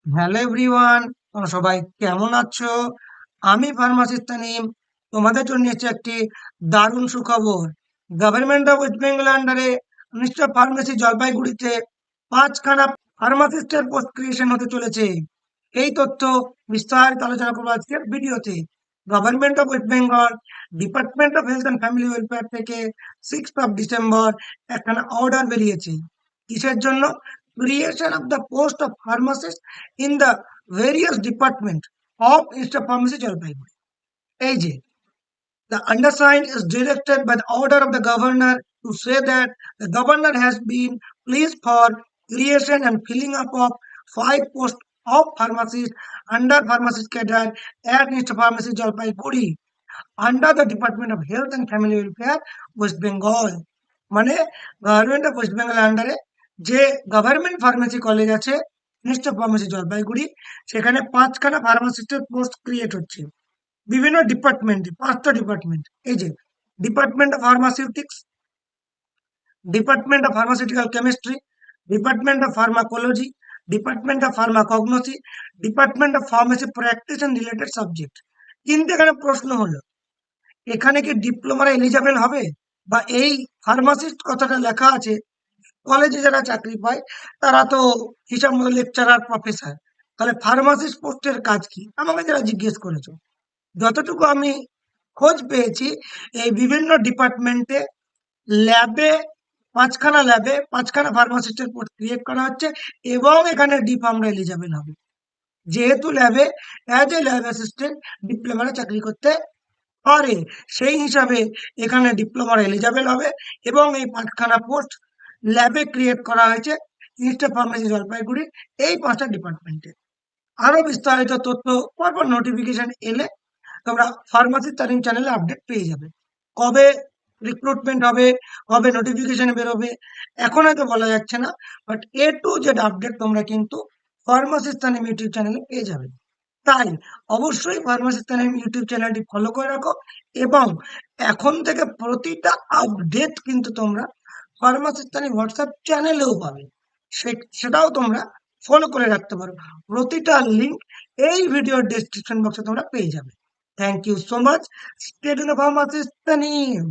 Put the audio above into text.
Hello everyone, তোমরা সবাই কেমন আছো? আমি ফার্মাসিস্ট তানিম। তোমাদের জন্য এসেছে একটি দারুণ সুখবর। গভর্নমেন্ট অফ ওয়েস্ট বেঙ্গল আন্ডারে মিনিস্টার অফ ফার্মেসি জলপাইগুড়িতে 5খানা ফার্মাসিস্টের পোস্ট ক্রিয়েশন হতে চলেছে। এই তথ্য বিস্তারিত আলোচনা করবো আজকের ভিডিওতে। Government of West Bengal department of health and family welfare থেকে 6 ডিসেম্বর অর্ডার বেরিয়েছে। কিসের জন্য? Creation of the post of pharmacist in the various department of Institute of Pharmacy Jalpaiguri. এই যে the undersigned is directed by the order of the governor to say that the governor has been pleased for creation and filling up of 5 posts of pharmacists under pharmacist cadre at Institute of Pharmacy Jalpaiguri under the Department of Health and Family Welfare West Bengal। মানে government of West Bengal আন্ডারে যে government pharmacy college আছে institute of pharmacy Jalpaiguri, সেখানে 5খানা ফার্মাসিস্টের post create হচ্ছে বিভিন্ন ডিপার্টমেন্টে। 5টা department. এই যে department of pharmaceutics, department of pharmaceutical chemistry, department of pharmacology, department of pharmacognosy, department of pharmacy practice and related subject. কিন্তু এখানে প্রশ্ন হলো, এখানে কি ডিপ্লোমারা এলিজেবল হবে? বা এই ফার্মাসিস্ট কথাটা লেখা আছে, কলেজে যারা চাকরি পায় তারা তো হিসাব মতো লেকচারার, প্রফেসর। তাহলে ফার্মাসিস্ট পোস্টের কাজ কি? আমাকে যারা জিজ্ঞেস করেছো, যতটুকু আমি খোঁজ পেয়েছি, এই বিভিন্ন ডিপার্টমেন্টে ল্যাবে 5খানা ফার্মাসিস্টের পোস্ট ক্রিয়েট করা হচ্ছে এবং এখানে ডি ফার্মরা এলিজেবল হবে। যেহেতু ল্যাবে অ্যাজ এ ল্যাব অ্যাসিস্ট্যান্ট ডিপ্লোমারা চাকরি করতে পারে, সেই হিসাবে এখানে ডিপ্লোমার এলিজেবল হবে এবং এই 5খানা পোস্ট ল্যাবে ক্রিয়েট করা হয়েছে ইনস্টিটিউট অফ ফার্মেসি জলপাইগুড়ি এই 5টা ডিপার্টমেন্টে। আরো বিস্তারিত তথ্য পরপর নোটিফিকেশন এলে তোমরা ফার্মাসি তারিম চ্যানেলে আপডেট পেয়ে যাবে। কবে রিক্রুটমেন্ট হবে, কবে নোটিফিকেশন বেরোবে, এখন হয়তো বলা যাচ্ছে না, but A to Z update তোমরা কিন্তু ফার্মাসি তানিম ইউটিউব চ্যানেলে পেয়ে যাবে। তাই অবশ্যই ফার্মাসি তানিম ইউটিউব চ্যানেলটি ফলো করে রাখো এবং এখন থেকে প্রতিটা আপডেট কিন্তু তোমরা ফার্মাসি তানিম হোয়াটসঅ্যাপ চ্যানেলেও পাবে। সেটাও তোমরা ফলো করে রাখতে পারো। প্রতিটা লিঙ্ক এই ভিডিওর ডেসক্রিপশন বক্সে তোমরা পেয়ে যাবে। Thank you so much. Stay tuned pharmacist Tanim.